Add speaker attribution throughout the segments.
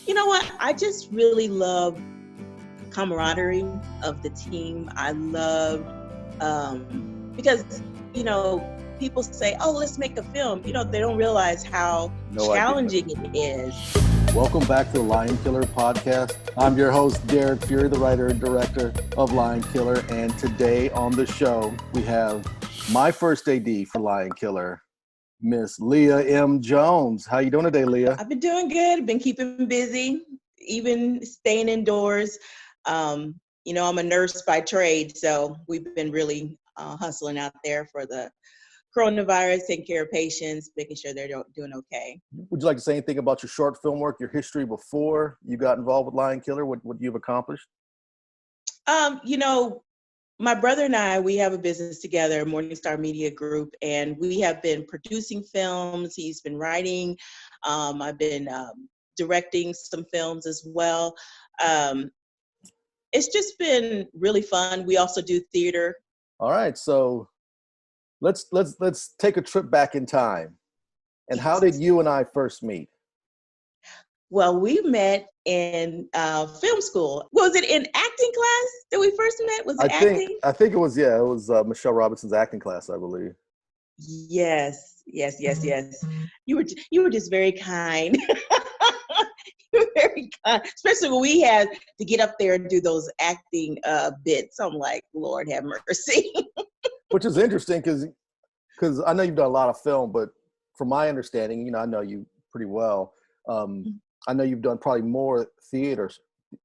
Speaker 1: You know what? I just really love camaraderie of the team. I loved because people say, "Oh, let's make a film." They don't realize how
Speaker 2: No idea.
Speaker 1: challenging it is.
Speaker 2: Welcome back to the Lion Killer podcast. I'm your host, Derek Fury, the writer and director of Lion Killer. And today on the show, we have my first AD for Lion Killer, Miss Leah M. Jones. How you doing today, Leah?
Speaker 1: I've been doing good. I've been keeping busy, even staying indoors. I'm a nurse by trade, so we've been really hustling out there for the coronavirus, taking care of patients, making sure they're doing okay.
Speaker 2: Would you like to say anything about your short film work, your history before you got involved with Lion Killer, what you've accomplished?
Speaker 1: My brother and I, we have a business together, Morningstar Media Group, and we have been producing films. He's been writing. I've been directing some films as well. It's just been really fun. We also do theater.
Speaker 2: All right, so let's take a trip back in time. And how did you and I first meet?
Speaker 1: Well, we met in film school. Was it in acting class that we first met? Was it acting?
Speaker 2: I think it was Michelle Robinson's acting class, I believe.
Speaker 1: Yes. You were just very kind. You were very kind, especially when we had to get up there and do those acting bits. I'm like, Lord have mercy.
Speaker 2: Which is interesting because I know you've done a lot of film, but from my understanding, I know you pretty well. I know you've done probably more theater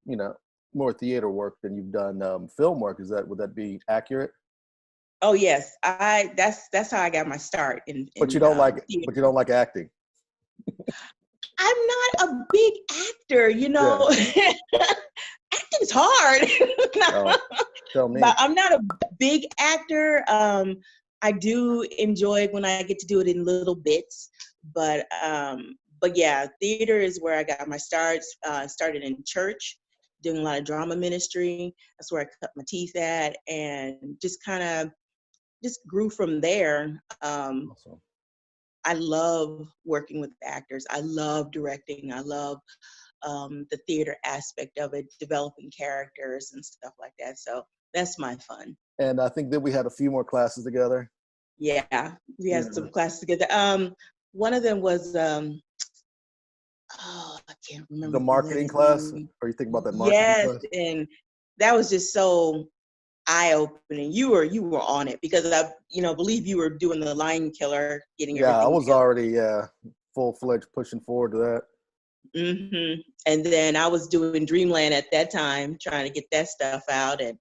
Speaker 2: work than you've done film work. Would that be accurate?
Speaker 1: Oh yes, that's how I got my start in
Speaker 2: but you don't like theater. But you don't like acting.
Speaker 1: I'm not a big actor, Yeah. Acting's hard.
Speaker 2: Tell me.
Speaker 1: But I'm not a big actor. I do enjoy it when I get to do it in little bits, but yeah, theater is where I got my start. Started in church, doing a lot of drama ministry. That's where I cut my teeth at, and just kind of grew from there.
Speaker 2: Awesome.
Speaker 1: I love working with actors. I love directing. I love the theater aspect of it, developing characters and stuff like that. So that's my fun.
Speaker 2: And I think that we had a few more classes together.
Speaker 1: Yeah, we had some classes together. One of them was, I can't remember.
Speaker 2: The marketing class? Or you think about that marketing class?
Speaker 1: Yes, and that was just so eye-opening. You were on it because I believe you were doing the Lion Killer, getting everything.
Speaker 2: Yeah, I was
Speaker 1: together.
Speaker 2: already full-fledged pushing forward to that.
Speaker 1: Mm-hmm. And then I was doing Dreamland at that time, trying to get that stuff out. And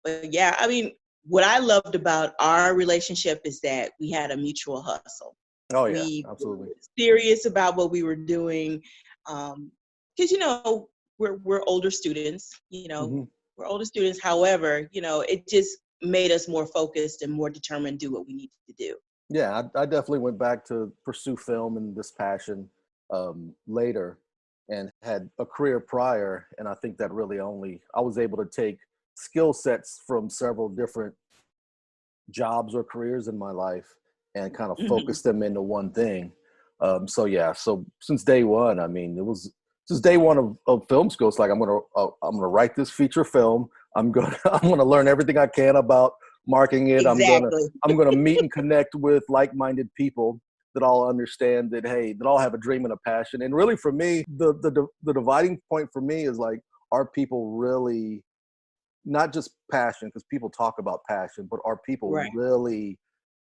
Speaker 1: but yeah, I mean, what I loved about our relationship is that we had a mutual hustle.
Speaker 2: Oh yeah, absolutely.
Speaker 1: We were serious about what we were doing, because we're older students.
Speaker 2: Mm-hmm.
Speaker 1: We're older students. However, it just made us more focused and more determined to do what we needed to do.
Speaker 2: Yeah, I definitely went back to pursue film and this passion later, and had a career prior. And I think that really I was able to take skill sets from several different jobs or careers in my life and kind of focus them into one thing. So since day one, I mean, it was just day one of film school. It's like I'm gonna write this feature film. I'm gonna learn everything I can about marketing it.
Speaker 1: Exactly.
Speaker 2: I'm gonna meet and connect with like-minded people that all understand that, hey, that all have a dream and a passion. And really, for me, the dividing point for me is like, are people really not just passion, because people talk about passion, but are people really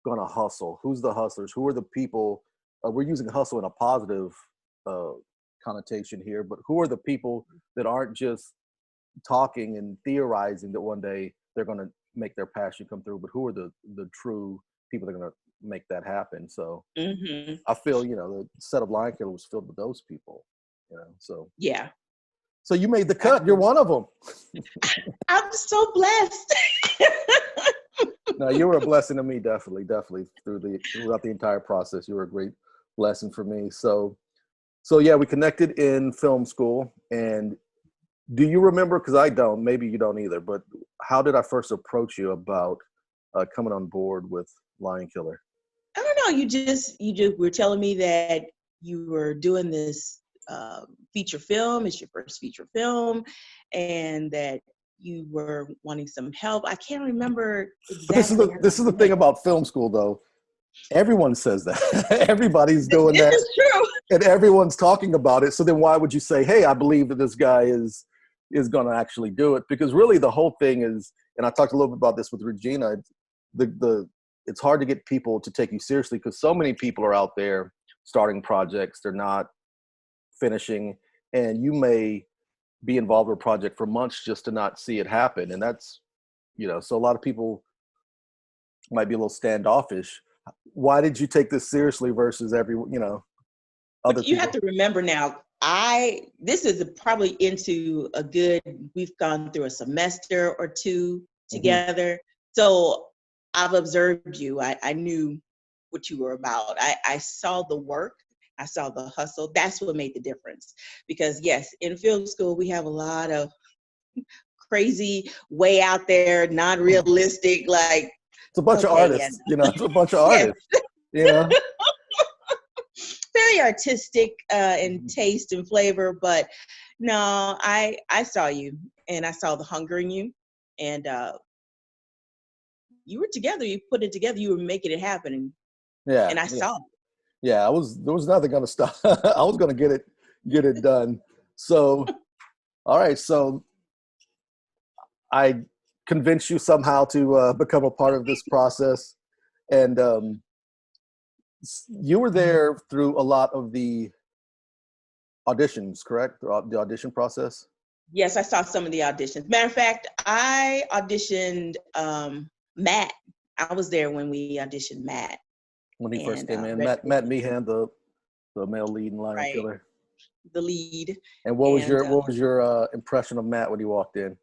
Speaker 2: gonna hustle? Who's the hustlers? Who are the people? We're using hustle in a positive connotation here, but who are the people that aren't just talking and theorizing that one day they're gonna make their passion come through, but who are the true people that are gonna make that happen? So I feel, the set of Lion Killer was filled with those people, so yeah. So you made the cut. You're one of them.
Speaker 1: I'm so blessed.
Speaker 2: No, you were a blessing to me, definitely throughout the entire process. You were a great blessing for me. So yeah, we connected in film school. And do you remember, because I don't, maybe you don't either, but how did I first approach you about coming on board with Lion Killer?
Speaker 1: I don't know. You just were telling me that you were doing this feature film. It's your first feature film, and that you were wanting some help. I can't remember
Speaker 2: But this is
Speaker 1: exactly.
Speaker 2: the thing about film school, though. Everyone says that. Everybody's doing
Speaker 1: This
Speaker 2: that,
Speaker 1: is true.
Speaker 2: and everyone's talking about it. So then, why would you say, "Hey, I believe that this guy is going to actually do it"? Because really, the whole thing is, and I talked a little bit about this with Regina. It's hard to get people to take you seriously because so many people are out there starting projects. They're not finishing, and you may be involved with a project for months just to not see it happen. And that's, so a lot of people might be a little standoffish. Why did you take this seriously versus other
Speaker 1: But you
Speaker 2: people?
Speaker 1: have to remember now, this is probably into a good, we've gone through a semester or two together. So I've observed you. I knew what you were about. I saw the work. I saw the hustle. That's what made the difference. Because yes, in film school, we have a lot of crazy, way out there, not realistic, like,
Speaker 2: It's a bunch of
Speaker 1: okay, yeah.
Speaker 2: artists, it's a bunch of
Speaker 1: Yes,
Speaker 2: artists, you know?
Speaker 1: very artistic in taste and flavor, but no, I saw you, and I saw the hunger in you, and you were together. You put it together. You were making it happen,
Speaker 2: Yeah.
Speaker 1: and I
Speaker 2: Yeah.
Speaker 1: saw it.
Speaker 2: Yeah. There was nothing going to stop. I was going to get it done. So, all right. So I convinced you somehow to become a part of this process. And you were there through a lot of the auditions, correct? The audition process?
Speaker 1: Yes, I saw some of the auditions. Matter of fact, I auditioned Matt. I was there when we auditioned Matt.
Speaker 2: When he first
Speaker 1: And
Speaker 2: came in,
Speaker 1: Red
Speaker 2: Matt Meehan, the male lead in Lion
Speaker 1: right,
Speaker 2: Killer.
Speaker 1: the lead.
Speaker 2: And what was
Speaker 1: And
Speaker 2: your impression of Matt when he walked in?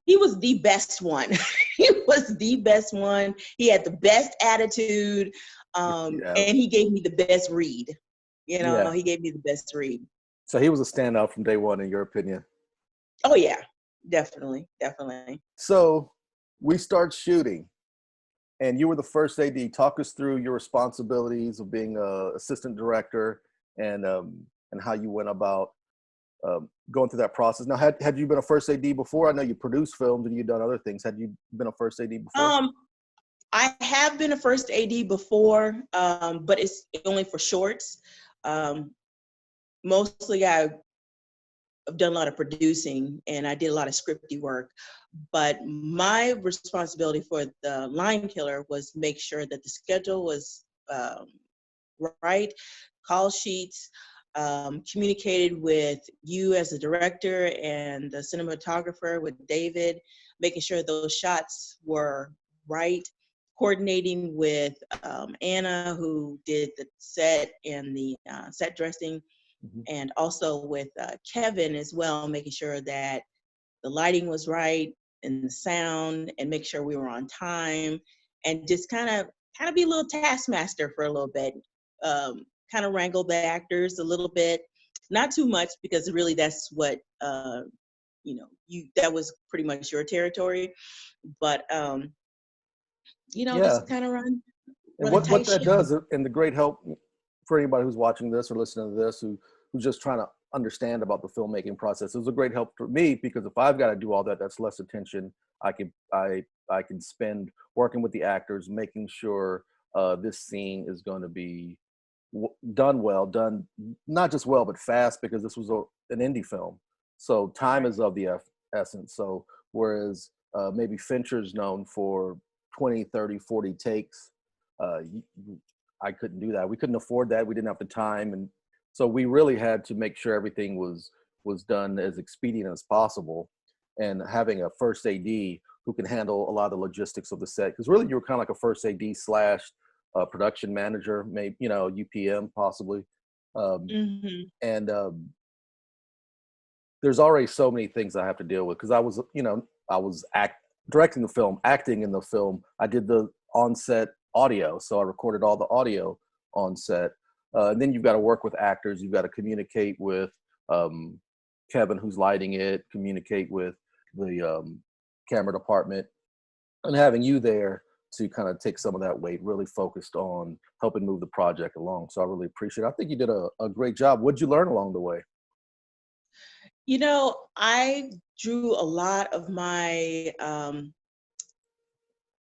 Speaker 1: he was the best one. He was the best one. He had the best attitude,
Speaker 2: Yeah.
Speaker 1: and he gave me the best read.
Speaker 2: Yeah.
Speaker 1: He gave me the best read.
Speaker 2: So he was a standout from day one, in your opinion.
Speaker 1: Oh yeah, definitely, definitely.
Speaker 2: So we start shooting, and you were the first AD. Talk us through your responsibilities of being a assistant director, and how you went about going through that process. Now, had you been a first AD before? I know you produced films and you've done other things. Had you been a first AD before?
Speaker 1: I have been a first AD before, but it's only for shorts. Mostly I've done a lot of producing, and I did a lot of scripty work. But my responsibility for the Lion Killer was make sure that the schedule was right, call sheets, communicated with you as a director and the cinematographer, with David, making sure those shots were right, coordinating with Anna, who did the set and the set dressing, and also with Kevin as well, making sure that the lighting was right and the sound, and make sure we were on time, and just kind of be a little taskmaster for a little bit. Kind of wrangle the actors a little bit, not too much, because really that's what that was pretty much your territory, but
Speaker 2: Yeah.
Speaker 1: just kind of run
Speaker 2: And
Speaker 1: a
Speaker 2: what
Speaker 1: tight
Speaker 2: that
Speaker 1: ship.
Speaker 2: does, and the great help for anybody who's watching this or listening to this, who's just trying to understand about the filmmaking process, it was a great help for me, because if I've got to do all that, that's less attention I can spend working with the actors, making sure this scene is going to be done well, done not just well but fast, because this was an indie film, so time is of the essence. So whereas maybe Fincher's known for 20, 30, 40 takes, uh, I couldn't do that. We couldn't afford that. We didn't have the time, and so we really had to make sure everything was done as expedient as possible. And having a first AD who can handle a lot of the logistics of the set, because really you were kind of like a first AD slash production manager, maybe UPM possibly, and there's already so many things I have to deal with, because I was directing the film, acting in the film. I did the on-set audio, so I recorded all the audio on set. And then you've got to work with actors. You've got to communicate with Kevin, who's lighting it, communicate with the camera department, and having you there to kind of take some of that weight, really focused on helping move the project along. So I really appreciate it. I think you did a great job. What'd you learn along the way?
Speaker 1: You know, I drew a lot of my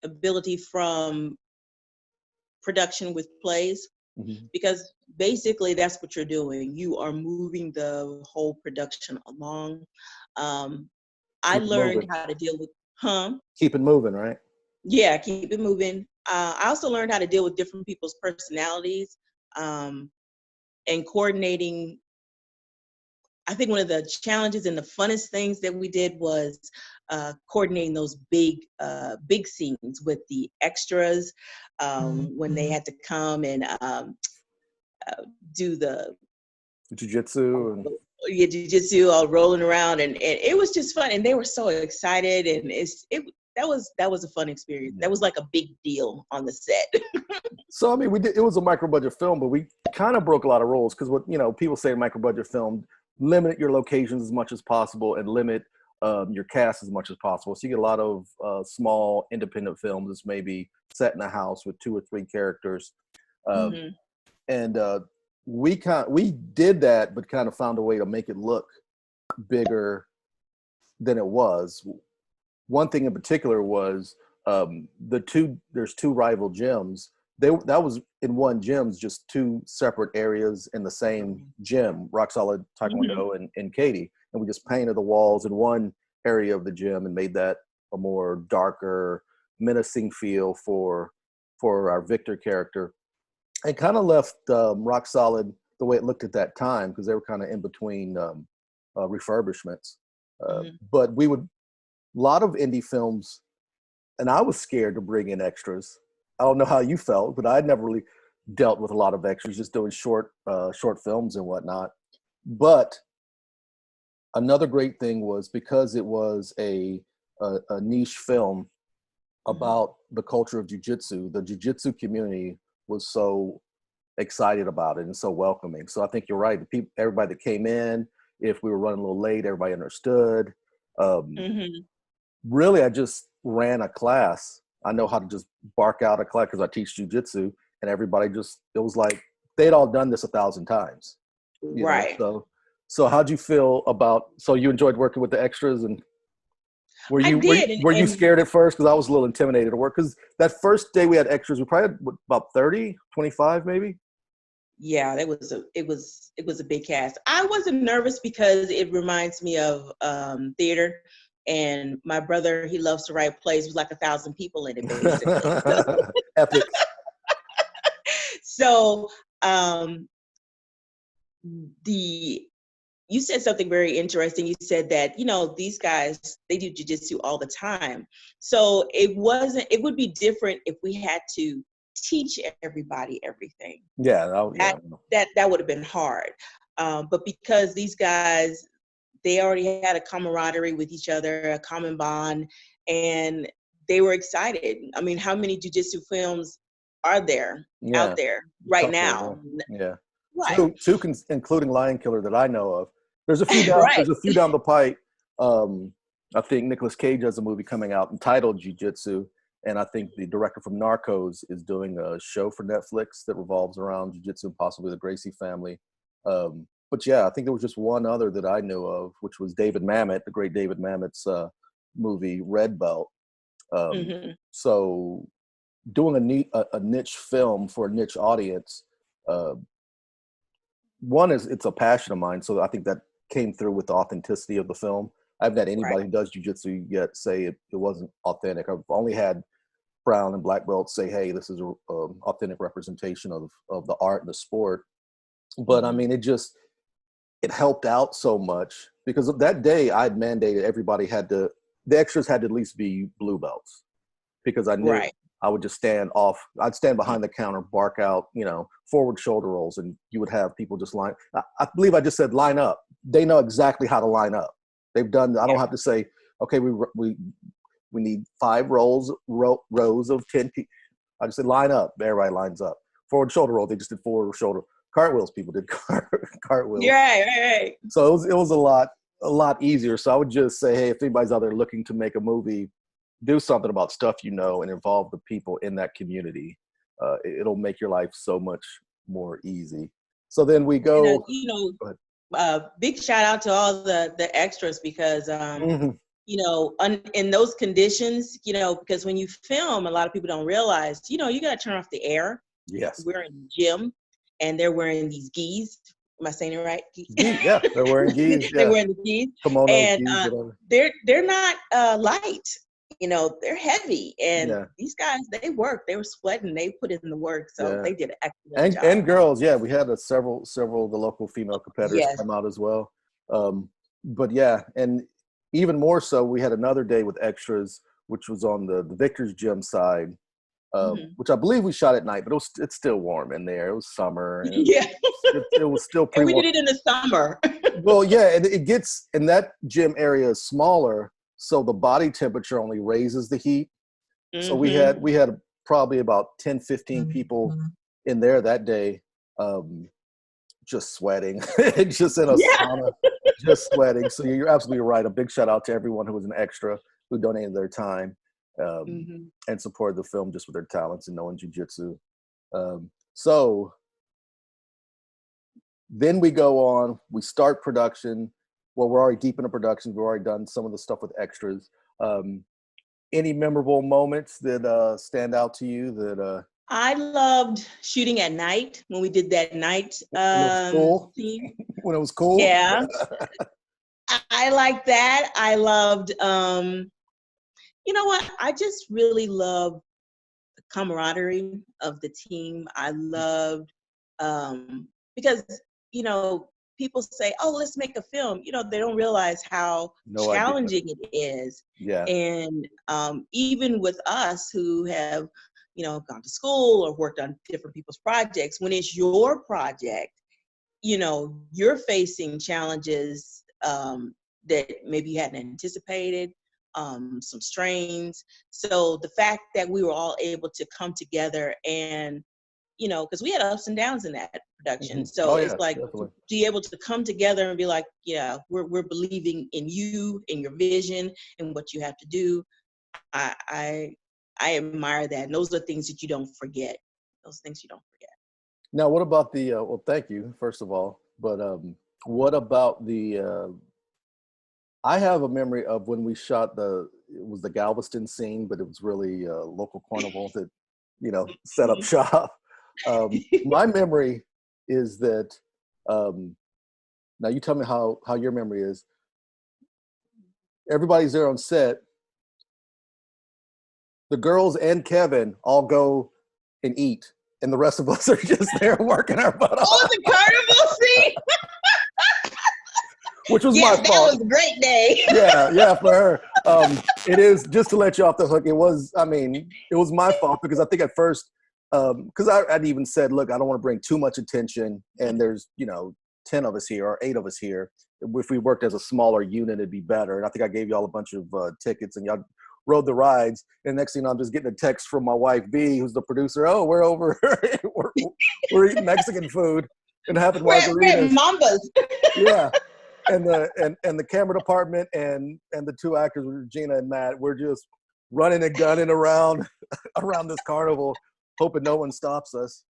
Speaker 1: ability from production with plays,
Speaker 2: Mm-hmm.
Speaker 1: because basically that's what you're doing. You are moving the whole production along. I
Speaker 2: Keep it
Speaker 1: learned
Speaker 2: moving.
Speaker 1: how to deal with, huh?
Speaker 2: Keep it moving, right?
Speaker 1: Yeah, keep it moving. I also learned how to deal with different people's personalities, um, and coordinating. I think one of the challenges and the funnest things that we did was coordinating those big scenes with the extras, when they had to come and do the
Speaker 2: Jiu-jitsu and
Speaker 1: yeah, jujitsu, all rolling around, and it was just fun, and they were so excited, and that was a fun experience. That was like a big deal on the set.
Speaker 2: so I mean, it was a micro budget film, but we kind of broke a lot of rules because what people say micro budget film, limit your locations as much as possible and limit your cast as much as possible. So you get a lot of small independent films that's maybe set in a house with 2 or 3 characters,
Speaker 1: Hmm.
Speaker 2: and we did that, but kind of found a way to make it look bigger than it was. One thing in particular was there's 2 rival gyms. That was in one gym's just 2 separate areas in the same gym, Rock Solid
Speaker 1: Hmm.
Speaker 2: Taekwondo and Katie. And we just painted the walls in one area of the gym and made that a more darker, menacing feel for our Victor character. And kind of left Rock Solid the way it looked at that time because they were kind of in between refurbishments.
Speaker 1: Hmm.
Speaker 2: But we would a lot of indie films, and I was scared to bring in extras. I don't know how you felt, but I'd never really dealt with a lot of extras, just doing short films and whatnot. But another great thing was because it was a niche film
Speaker 1: Hmm.
Speaker 2: about the culture of jujitsu. The jujitsu community was so excited about it and so welcoming. So I think you're right. Everybody that came in, if we were running a little late, everybody understood. Um,
Speaker 1: Hmm.
Speaker 2: Really, I just ran a class. I know how to just bark out a class because I teach jujitsu, and everybody it was like they'd all done this 1,000 times,
Speaker 1: Right.
Speaker 2: So how'd you feel about? So you enjoyed working with the extras, and were
Speaker 1: I
Speaker 2: you were you,
Speaker 1: did,
Speaker 2: were you
Speaker 1: and
Speaker 2: scared at first? Because I was a little intimidated to work. Because that first day we had extras, we probably had about 30, 25 maybe.
Speaker 1: yeah, it was a big cast. I wasn't nervous because it reminds me of theater, and my brother, he loves to write plays with like 1,000 people in it, basically.
Speaker 2: Epic.
Speaker 1: So um, the you said something very interesting. You said that, these guys, they do jujitsu all the time. So it would be different if we had to teach everybody everything.
Speaker 2: Yeah,
Speaker 1: That
Speaker 2: yeah.
Speaker 1: that would have been hard. But because these guys, they already had a camaraderie with each other, a common bond, and they were excited. I mean, how many jujitsu films are there
Speaker 2: Yeah,
Speaker 1: out there
Speaker 2: a
Speaker 1: right
Speaker 2: couple.
Speaker 1: now?
Speaker 2: Yeah, yeah.
Speaker 1: Right.
Speaker 2: Including Lion Killer that I know of. There's a few down.
Speaker 1: Right.
Speaker 2: There's a few down the pipe. I think Nicolas Cage has a movie coming out entitled Jiu-Jitsu, and I think the director from Narcos is doing a show for Netflix that revolves around Jiu-Jitsu and possibly the Gracie family. But yeah, I think there was just one other that I knew of, which was David Mamet, the great David Mamet's movie Red Belt.
Speaker 1: Hmm.
Speaker 2: So doing a niche film for a niche audience, uh, one is it's a passion of mine, so I think that came through with the authenticity of the film. I haven't had
Speaker 1: Right.
Speaker 2: anybody who does jujitsu yet say it wasn't authentic. I've only had brown and black belts say, "Hey, this is a authentic representation of the art and the sport." But I
Speaker 1: Hmm.
Speaker 2: mean, it helped out so much because of that day I'd mandated the extras had to at least be blue belts because I knew
Speaker 1: Right.
Speaker 2: I would just I'd stand behind the counter, bark out, forward shoulder rolls, and you would have people just I believe I just said line up. They know exactly how to line up. I
Speaker 1: Yeah.
Speaker 2: don't have to say, okay, we need 5 rows of 10 people. I just said line up. Everybody lines up. Forward shoulder roll. They just did forward shoulder cartwheels. People did cartwheels.
Speaker 1: Right. Right.
Speaker 2: So it was a lot easier. So I would just say, hey, if anybody's out there looking to make a movie do something about stuff you know and involve the people in that community, it'll make your life so much more easy. So then we
Speaker 1: And,
Speaker 2: go.
Speaker 1: big shout out to all the extras because,
Speaker 2: Mhm.
Speaker 1: in those conditions, because when you film, a lot of people don't realize, you got to turn off the air.
Speaker 2: Yes.
Speaker 1: We're in the gym and they're wearing these gis. Am I saying it right?
Speaker 2: Yeah, they're wearing gis.
Speaker 1: They're
Speaker 2: Yeah,
Speaker 1: wearing the gis.
Speaker 2: kimonos,
Speaker 1: And
Speaker 2: gis, whatever.
Speaker 1: they're not light. They're heavy. And
Speaker 2: Yeah,
Speaker 1: these guys, they work. They were sweating. They put in the work. So
Speaker 2: yeah.
Speaker 1: they did an excellent job.
Speaker 2: And girls, yeah, we had several of the local female competitors
Speaker 1: Yes.
Speaker 2: come out as well. But yeah, and even more so, we had another day with extras, which was on the Victor's Gym side, which I believe we shot at night, but it's still warm in there. It was summer, and
Speaker 1: Yeah.
Speaker 2: it was still
Speaker 1: And
Speaker 2: pretty
Speaker 1: we
Speaker 2: warm.
Speaker 1: did it in the summer.
Speaker 2: Well, yeah, and it gets, and that gym area is smaller, so the body temperature only raises the heat. So we had probably about 10, 15 people in there that day, just sweating, just in a sauna, just sweating. So you're absolutely right. A big shout out to everyone who was an extra, who donated their time and supported the film just with their talents and knowing jujitsu. So then we go on, we start production. Well, we're already deep into production. We've already done some of the stuff with extras. Any memorable moments that stand out to you that
Speaker 1: I loved shooting at night when we did that night
Speaker 2: when it was cool?
Speaker 1: scene.
Speaker 2: When it was cool?
Speaker 1: Yeah. I like that. I loved, you know what? I just really love the camaraderie of the team. I loved, because, people say, oh, let's make a film. They don't realize how
Speaker 2: No idea.
Speaker 1: challenging it is.
Speaker 2: Yeah.
Speaker 1: And even with us who have, gone to school or worked on different people's projects, when it's your project, you're facing challenges that maybe you hadn't anticipated, some strains. So the fact that we were all able to come together and, because we had ups and downs in that production. So it's like
Speaker 2: definitely.
Speaker 1: to be able to come together and be like, yeah, we're believing in you, in your vision, and what you have to do. I admire that. And those are things that you don't forget. Those things you don't forget.
Speaker 2: Now, what about the? Well, thank you first of all. But what about the? I have a memory of when we shot it was the Galveston scene, but it was really a local carnival that, set up shop. My memory is that. Now you tell me how your memory is. Everybody's there on set. The girls and Kevin all go and eat, and the rest of us are just there working our butt off.
Speaker 1: Oh, the carnival scene!
Speaker 2: Which was my fault.
Speaker 1: That was a great day.
Speaker 2: Yeah, for her. It is, just to let you off the hook, it was my fault because I think at first, because I'd even said, look, I don't want to bring too much attention, and there's, 10 of us here or 8 of us here. If we worked as a smaller unit, it'd be better. And I think I gave y'all a bunch of tickets, and y'all rode the rides. And next thing I'm just getting a text from my wife, B, who's the producer. Oh, we're over. we're eating Mexican food and having margaritas.
Speaker 1: We're Mambas.
Speaker 2: Yeah. And the camera department and the 2 actors, Regina and Matt, we're just running and gunning around this carnival, hoping no one stops us.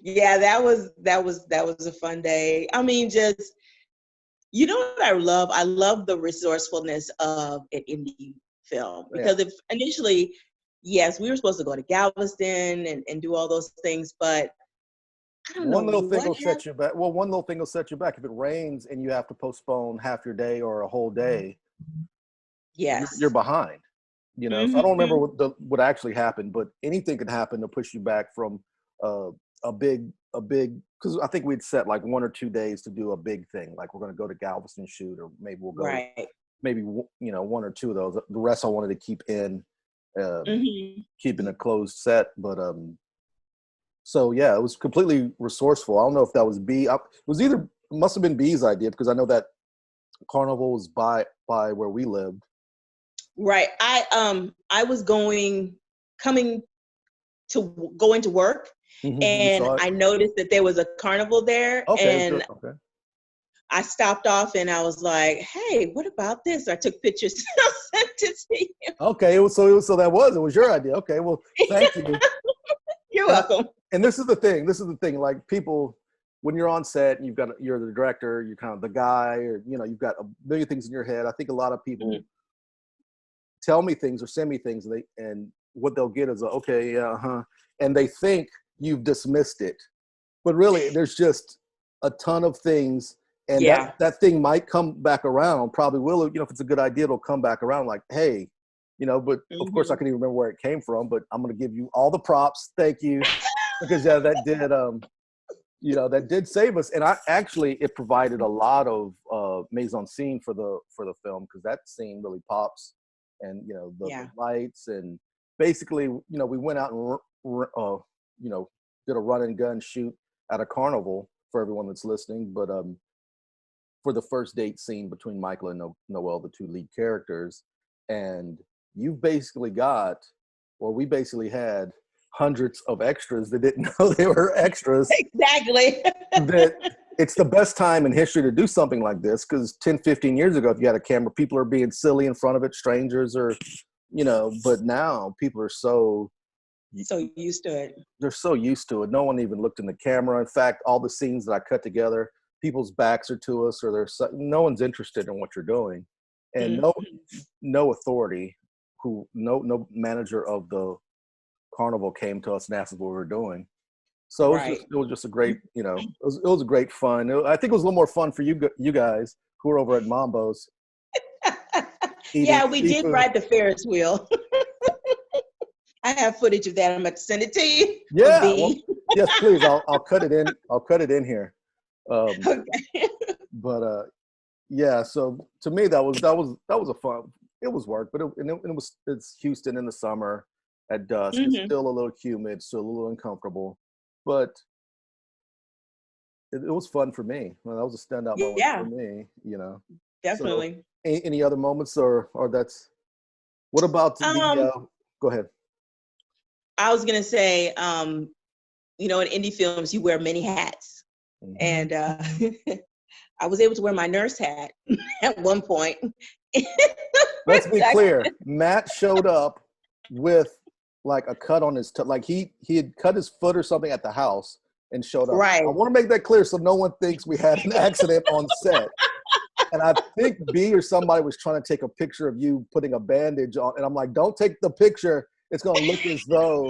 Speaker 1: Yeah, that was a fun day. I mean, just, what I love? I love the resourcefulness of an indie film, because if initially, yes, we were supposed to go to Galveston and do all those things, but I don't know.
Speaker 2: One little thing will set you back. Well, one little thing will set you back. If it rains and you have to postpone half your day or a whole day,
Speaker 1: yes,
Speaker 2: you're behind. So I don't remember what actually happened, but anything could happen to push you back from a big, because I think we'd set like 1 or 2 days to do a big thing. Like we're going to go to Galveston shoot, or maybe we'll go, maybe, 1 or 2 of those. The rest I wanted to keep in, keeping a closed set. But, so yeah, it was completely resourceful. I don't know if that was it must have been B's idea, because I know that carnival was by where we lived.
Speaker 1: Right. I was coming to work, and I noticed that there was a carnival there.
Speaker 2: Okay.
Speaker 1: And I stopped off and I was like, hey, what about this? I took pictures and sent it to you.
Speaker 2: Okay, so that was your idea. Okay, well, thank you.
Speaker 1: You're welcome.
Speaker 2: And this is the thing. This is the thing. Like people, when you're on set and you're the director, you're kind of the guy, or you've got a million things in your head. I think a lot of people tell me things or send me things, and what they'll get is okay, yeah, and they think you've dismissed it, but really there's just a ton of things, and that thing might come back around. Probably will. If it's a good idea, it'll come back around. Like, hey, but of course I can't even remember where it came from. But I'm going to give you all the props. Thank you, because that did save us. And it provided a lot of mise en scene for the film, because that scene really pops, and the lights, and basically we went out and did a run and gun shoot at a carnival for everyone that's listening, but for the first date scene between Michael and Noelle, the two lead characters. And we basically had hundreds of extras that didn't know they were extras.
Speaker 1: Exactly.
Speaker 2: That it's the best time in history to do something like this, because 10, 15 years ago, if you had a camera, people are being silly in front of it, strangers, or, but now people are so
Speaker 1: used to it.
Speaker 2: They're so used to it. No one even looked in the camera. In fact, all the scenes that I cut together, people's backs are to us, or no one's interested in what you're doing. And no authority, no manager of the carnival came to us and asked us what we were doing. So it was just a great, it was a great fun. I think it was a little more fun for you guys who were over at Mambo's.
Speaker 1: We did ride the Ferris wheel. I have footage of that. I'm going to send it to you.
Speaker 2: Yeah. Well, yes, please. I'll cut it in. I'll cut it in here. Okay. But yeah. So to me, that was a fun. It was work, but it's Houston in the summer at dusk. It's still a little humid, still a little uncomfortable, but it was fun for me. Well, that was a standout moment for me.
Speaker 1: Definitely.
Speaker 2: So, any other moments, or that's what about the? Go ahead.
Speaker 1: I was gonna say, in indie films, you wear many hats, and I was able to wear my nurse hat at one point.
Speaker 2: Let's be clear. Matt showed up with like a cut on his like he had cut his foot or something at the house and showed up.
Speaker 1: Right.
Speaker 2: I want to make that clear so no one thinks we had an accident on set. And I think B or somebody was trying to take a picture of you putting a bandage on, and I'm like, don't take the picture. It's going to look as though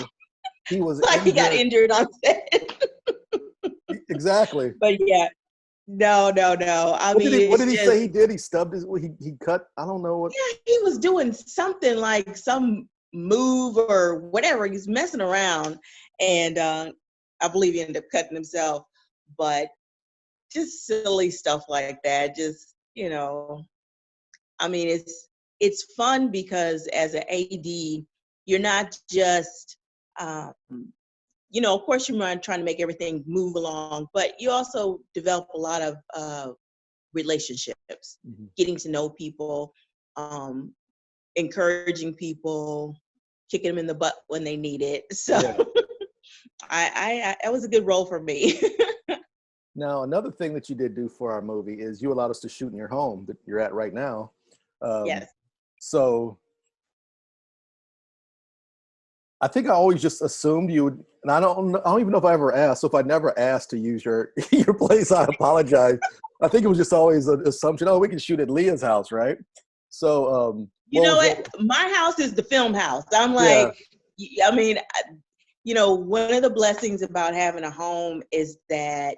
Speaker 2: he was
Speaker 1: like injured. He got injured on set.
Speaker 2: Exactly.
Speaker 1: But yeah, no.
Speaker 2: What did he say he did? He stubbed his. He cut. I don't know what.
Speaker 1: Yeah, he was doing something like some move or whatever. He's messing around, and I believe he ended up cutting himself. But just silly stuff like that. Just I mean, it's fun because as an AD, you're not just, of course you're trying to make everything move along, but you also develop a lot of relationships, getting to know people, encouraging people, kicking them in the butt when they need it. So it was a good role for me.
Speaker 2: Now, another thing that you did do for our movie is you allowed us to shoot in your home that you're at right now.
Speaker 1: Yes.
Speaker 2: So I think I always just assumed you would, and I don't even know if I ever asked. So if I never asked to use your place, I apologize. I think it was just always an assumption. Oh, we can shoot at Leah's house, right? So
Speaker 1: you know what? My house is the film house. I'm like, I mean, one of the blessings about having a home is that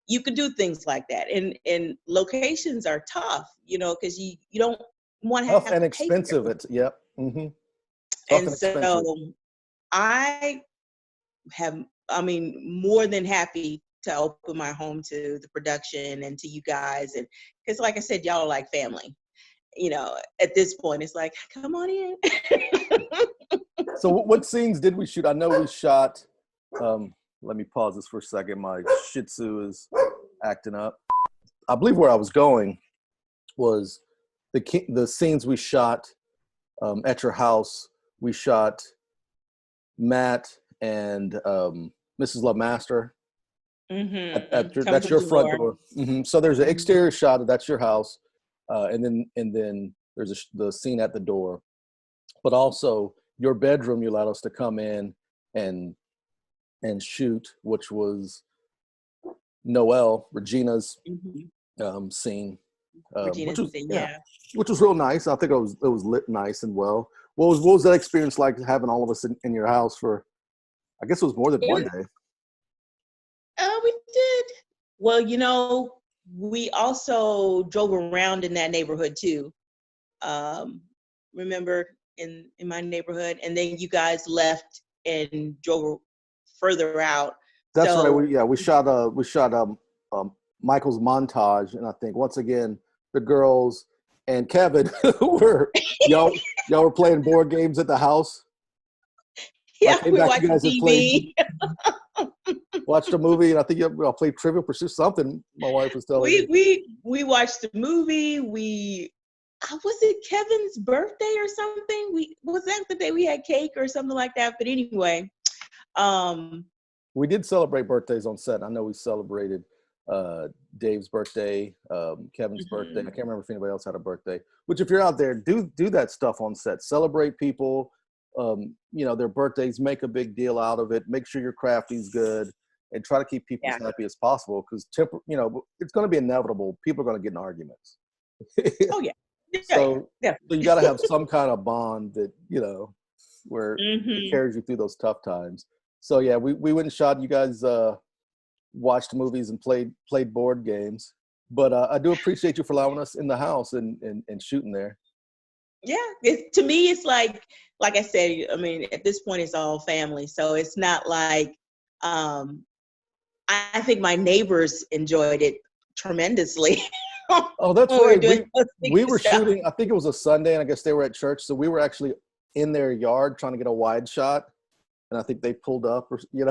Speaker 1: you could do things like that, and locations are tough, because you don't want to have
Speaker 2: and expensive. Yep. Mm-hmm.
Speaker 1: And so I more than happy to open my home to the production and to you guys, and because like I said, y'all are like family. At this point, it's like, come on in.
Speaker 2: So what scenes did we shoot? I know we shot. Let me pause this for a second. My Shih Tzu is acting up. I believe where I was going was the scenes we shot at your house. We shot Matt and Mrs. Love Master
Speaker 1: Coming
Speaker 2: That's
Speaker 1: through
Speaker 2: your
Speaker 1: the
Speaker 2: front
Speaker 1: door.
Speaker 2: door. So there's an
Speaker 1: Mhm.
Speaker 2: exterior shot of that's your house, and then there's the scene at the door. But also your bedroom, you allowed us to come in and shoot, which was Noelle Regina's
Speaker 1: Mhm.
Speaker 2: scene,
Speaker 1: Regina said,
Speaker 2: yeah,
Speaker 1: yeah.
Speaker 2: which was real nice. I think it was lit nice and well. What was that experience like having all of us in your house for? I guess it was more than
Speaker 1: It
Speaker 2: one
Speaker 1: was,
Speaker 2: day.
Speaker 1: we did. Well, we also drove around in that neighborhood too. Um, remember in my neighborhood, and then you guys left and drove further out.
Speaker 2: That's right.
Speaker 1: So
Speaker 2: We shot um, Michael's montage, and I think once again the girls and Kevin were y'all were playing board games at the house. I
Speaker 1: yeah,
Speaker 2: came
Speaker 1: we
Speaker 2: back. You
Speaker 1: watched
Speaker 2: guys had
Speaker 1: TV.
Speaker 2: watched a movie, and I think y'all played Trivial Pursuit. Something my wife was telling me.
Speaker 1: We watched the movie. Was it Kevin's birthday or something? We was that the day we had cake or something like that. But anyway, um,
Speaker 2: We did celebrate birthdays on set. I know we celebrated Dave's birthday, Kevin's birthday. I
Speaker 1: mhm,
Speaker 2: can't remember if anybody else had a birthday. Which, if you're out there, do that stuff on set. Celebrate people, their birthdays. Make a big deal out of it. Make sure your crafting's good, and try to keep people
Speaker 1: yeah.
Speaker 2: as happy as possible. Because it's going to be inevitable. People are going to get in arguments.
Speaker 1: Oh yeah. Yeah,
Speaker 2: so,
Speaker 1: yeah.
Speaker 2: so you got to have some kind of bond that where it
Speaker 1: Hmm.
Speaker 2: carries you through those tough times. So yeah, we went and shot. You guys watched movies and played board games. But I do appreciate you for allowing us in the house and shooting there.
Speaker 1: Yeah. To me, it's like I said. I mean, at this point, it's all family. So it's not like um, I think my neighbors enjoyed it tremendously.
Speaker 2: Oh, that's
Speaker 1: when we were
Speaker 2: right.
Speaker 1: doing those
Speaker 2: We were
Speaker 1: stuff.
Speaker 2: shooting. I think it was a Sunday, and I guess they were at church, so we were actually in their yard trying to get a wide shot. And I think they pulled up, but
Speaker 1: You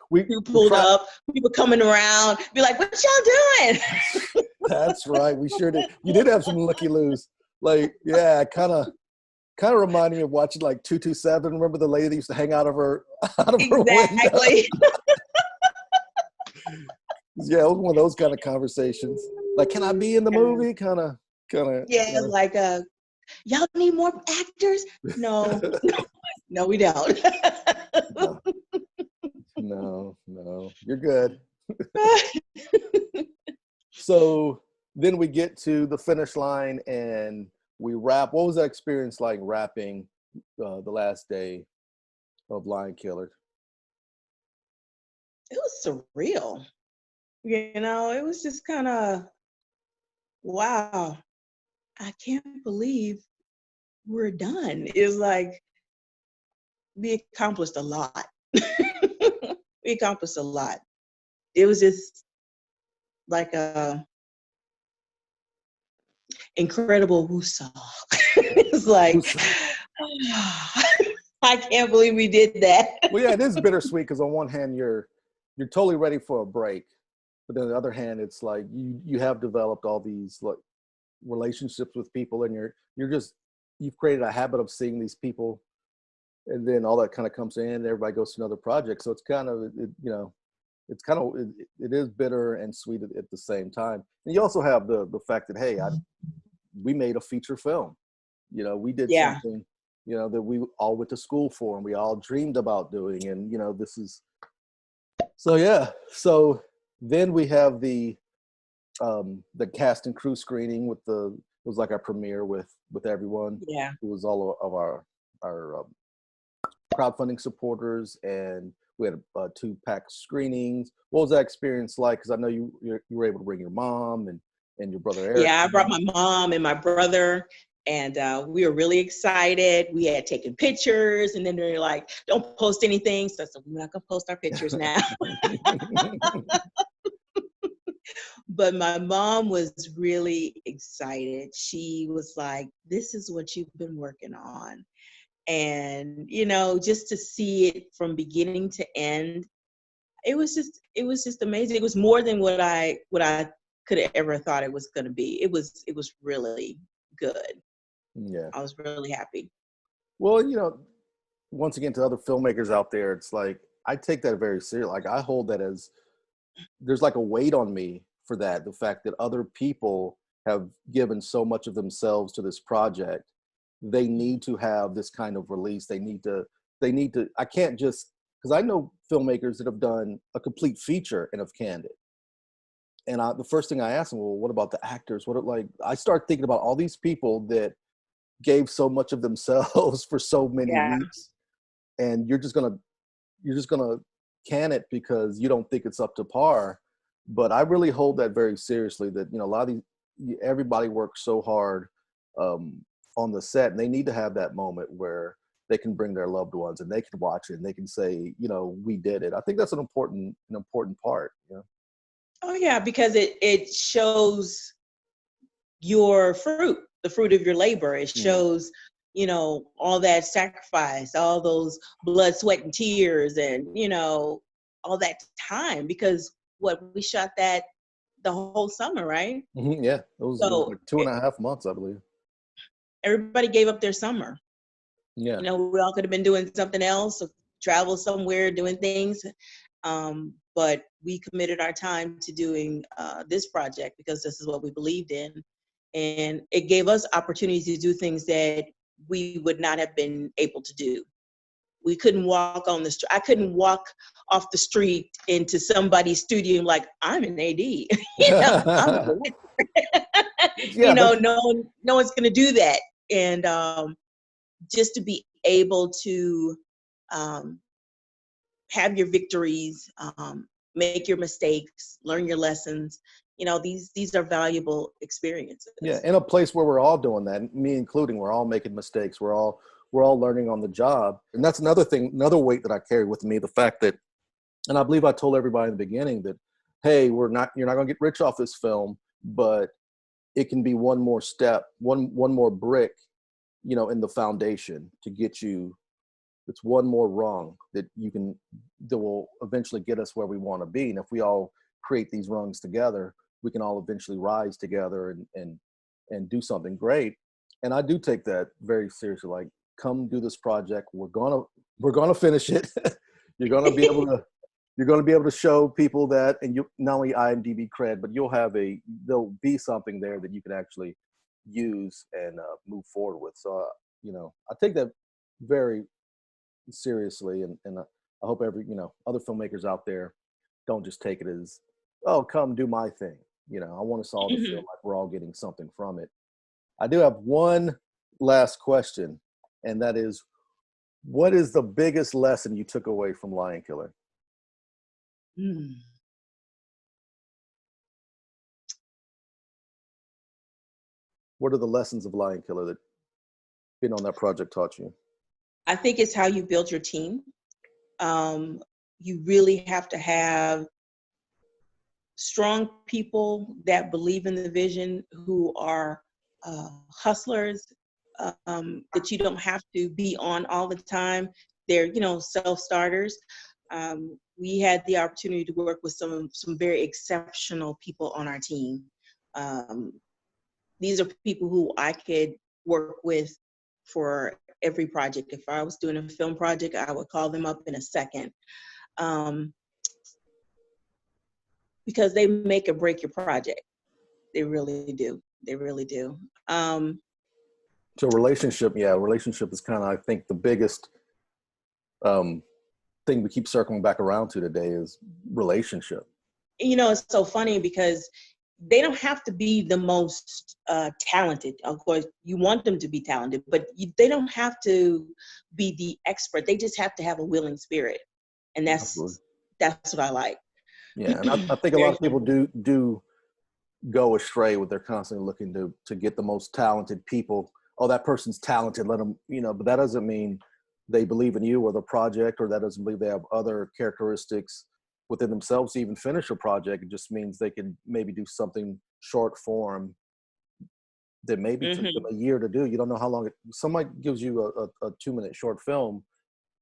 Speaker 2: we
Speaker 1: pulled
Speaker 2: tried.
Speaker 1: up, people coming around, be like, "What y'all doing?"
Speaker 2: That's right. We sure did. You did have some looky loos. Like, yeah, kind of reminded me of watching like 227. Remember the lady that used to hang out of her out of her window?
Speaker 1: Exactly.
Speaker 2: Yeah, it was one of those kind of conversations. Like, can I be in the
Speaker 1: Yeah,
Speaker 2: movie? Kind
Speaker 1: yeah, like y'all need more actors? No, no, we don't.
Speaker 2: of. No. You're good. So then we get to the finish line and we wrap. What was that experience like wrapping the last day of Lion Killer?
Speaker 1: It was surreal. It was just kind of wow. I can't believe we're done. It was like we accomplished a lot. We accomplished a lot. It was just like a incredible woosah. It's like I can't believe we did that.
Speaker 2: Well, yeah, it is bittersweet because on one hand you're totally ready for a break, but then on the other hand, it's like you have developed all these like relationships with people, and you've created a habit of seeing these people, and then all that kind of comes in. And everybody goes to another project, so it's kind of it is bitter and sweet at the same time. And you also have the fact that hey, we made a feature film. We did
Speaker 1: Yeah.
Speaker 2: something that we all went to school for and we all dreamed about doing, and this is so yeah. So then we have the cast and crew screening it was like our premiere with everyone.
Speaker 1: Yeah.
Speaker 2: It was all of our crowdfunding supporters, and we had 2 pack screenings. What was that experience like? Because I know you were able to bring your mom and your brother Eric.
Speaker 1: Yeah, I brought my mom and my brother, and we were really excited. We had taken pictures, and then they were like, "Don't post anything." So I said, "We're not gonna post our pictures now." But my mom was really excited. She was like, "This is what you've been working on," and just to see it from beginning to end, it was just amazing. It was more than what I could have ever thought it was going to be. It was really good.
Speaker 2: Yeah.
Speaker 1: I was really happy.
Speaker 2: Well, once again, to other filmmakers out there, it's like I take that very seriously. Like I hold that as there's like a weight on me for that. The fact that other people have given so much of themselves to this project, they need to have this kind of release. They need to, I can't just, because I know filmmakers that have done a complete feature and have canned it. And the first thing I ask them, well, what about the actors? I start thinking about all these people that gave so much of themselves for so many
Speaker 1: Yeah.
Speaker 2: weeks, and you're just gonna can it because you don't think it's up to par. But I really hold that very seriously, that a lot of everybody works so hard um, on the set, and they need to have that moment where they can bring their loved ones and they can watch it and they can say, we did it. I think that's an important part.
Speaker 1: Oh yeah, because it shows your fruit, the fruit of your labor. It
Speaker 2: Mm.
Speaker 1: shows, all that sacrifice, all those blood, sweat, and tears, and all that time. Because we shot that the whole summer, right?
Speaker 2: Yeah, it was
Speaker 1: So
Speaker 2: like 2.5 months, I believe.
Speaker 1: everybody gave up their summer.
Speaker 2: Yeah.
Speaker 1: We all could have been doing something else, or travel somewhere, doing things. But we committed our time to doing this project because this is what we believed in. And it gave us opportunities to do things that we would not have been able to do. We couldn't walk on the street. I couldn't walk off the street into somebody's studio like, I'm an AD. I'm a director.
Speaker 2: Yeah, but
Speaker 1: No one's going to do that. And just to be able to um, have your victories, make your mistakes, learn your lessons. These are valuable
Speaker 2: yeah,
Speaker 1: experiences.
Speaker 2: in a place where we're all doing that, me including, we're all making mistakes. We're all learning on the job. And that's another thing, another weight that I carry with me, the fact that, and I believe I told everybody in the beginning that, hey, you're not going to get rich off this film, but it can be one more step, one more brick, in the foundation to get you. It's one more rung that will eventually get us where we want to be. And if we all create these rungs together, we can all eventually rise together and do something great. And I do take that very seriously. Like, come do this project. We're gonna finish it. you're gonna be able to you're gonna be able to show people that, and you not only IMDb cred, but there'll be something there that you can actually use and move forward with. So I take that very seriously, and I hope other filmmakers out there don't just take it as, oh, come do my thing. I want us all to feel like we're all getting something from it. I do have one last question, and that is, what is the biggest lesson you took away from Lion Killer?
Speaker 1: Mm.
Speaker 2: What are the lessons of Lion Killer that being on that project taught you?
Speaker 1: I think it's how you build your team. You really have to have strong people that believe in the vision, who are hustlers, that you don't have to be on all the time. They're, self-starters. We had the opportunity to work with some very exceptional people on our team. Um, these are people who I could work with for every project. If I was doing a film project, I would call them up in a second. Because they make or break your project. They really do. They really do.
Speaker 2: So relationship is kind of, I think, the biggest thing we keep circling back around to today is relationship.
Speaker 1: It's so funny because they don't have to be the most talented. Of course, you want them to be talented, but they don't have to be the expert. They just have to have a willing spirit, and
Speaker 2: Absolutely.
Speaker 1: that's what I like.
Speaker 2: Yeah, and I think a lot
Speaker 1: Very
Speaker 2: of people
Speaker 1: humble.
Speaker 2: do go astray with, they're constantly looking to get the most talented people. Oh, that person's talented, let them, but that doesn't mean they believe in you or the project, or that doesn't mean they have other characteristics within themselves to even finish a project. It just means they can maybe do something short form that maybe took them
Speaker 1: Mm-hmm.
Speaker 2: a year to do. You don't know how long somebody gives you a 2-minute short film.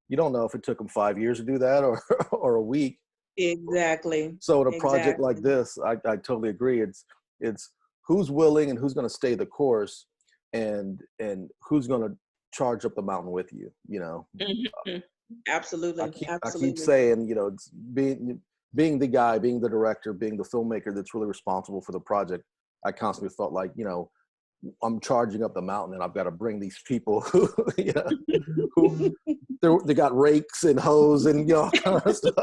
Speaker 2: You don't know if it took them 5 years to do that, or or a week.
Speaker 1: Exactly.
Speaker 2: So in a project like
Speaker 1: Exactly.
Speaker 2: this, I totally agree. It's who's willing and who's going to stay the course, and who's going to charge up the mountain with you.
Speaker 1: Mm-hmm.
Speaker 2: I
Speaker 1: Absolutely.
Speaker 2: keep
Speaker 1: Absolutely.
Speaker 2: saying, it's being the guy, being the director, being the filmmaker that's really responsible for the project, I constantly felt like, I'm charging up the mountain and I've got to bring these people who, who they got rakes and hoes and all kind of stuff.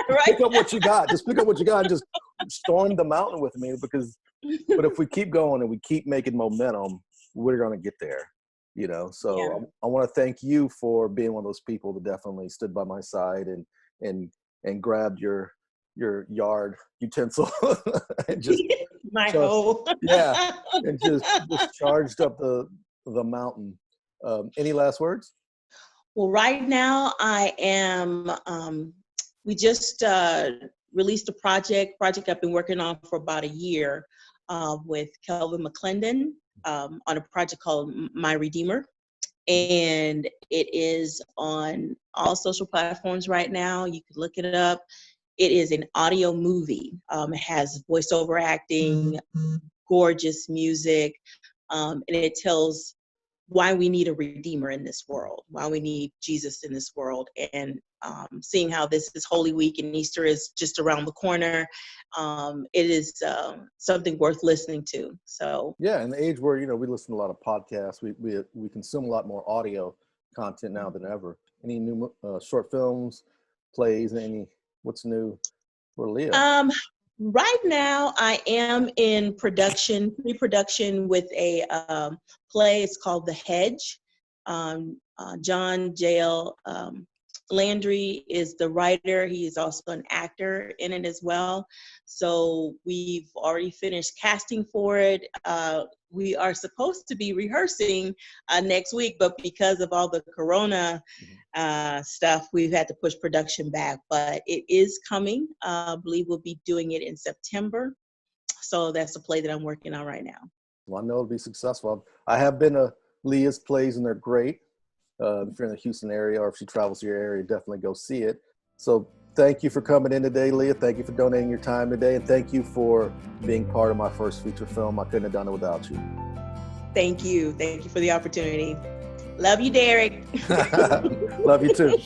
Speaker 1: Right.
Speaker 2: Pick up what you got. Just pick up what you got and just storm the mountain with me, but if we keep going and we keep making momentum, we're going to get there, So
Speaker 1: Yeah.
Speaker 2: I want to thank you for being one of those people that definitely stood by my side and grabbed your yard utensil and just
Speaker 1: My hoe.
Speaker 2: yeah, and just charged up the mountain. Any last words?
Speaker 1: Well, right now I am, we just released a project I've been working on for about a year with Kelvin McClendon on a project called My Redeemer. And it is on all social platforms right now. You can look it up. It is an audio movie. It has voiceover acting, gorgeous music, and it tells why we need a redeemer in this world, why we need Jesus in this world, and seeing how this is Holy Week and Easter is just around the corner. It is something worth listening to. So
Speaker 2: yeah, in the age where we listen to a lot of podcasts, we consume a lot more audio content now than ever. Any new short films, plays, what's new for Leah?
Speaker 1: Right now, I am in pre-production with a play. It's called The Hedge. John J.L. Landry is the writer. He is also an actor in it as well. So we've already finished casting for it. We are supposed to be rehearsing next week, but because of all the Corona stuff, we've had to push production back. But it is coming. I believe we'll be doing it in September. So that's a play that I'm working on right now.
Speaker 2: Well, I know it'll be successful. I have been to Leah's plays, and they're great. If you're in the Houston area or if she travels to your area, definitely go see it. So thank you for coming in today, Leah. Thank you for donating your time today. And thank you for being part of my first feature film. I couldn't have done it without you.
Speaker 1: Thank you. Thank you for the opportunity. Love you, Derek.
Speaker 2: Love you too.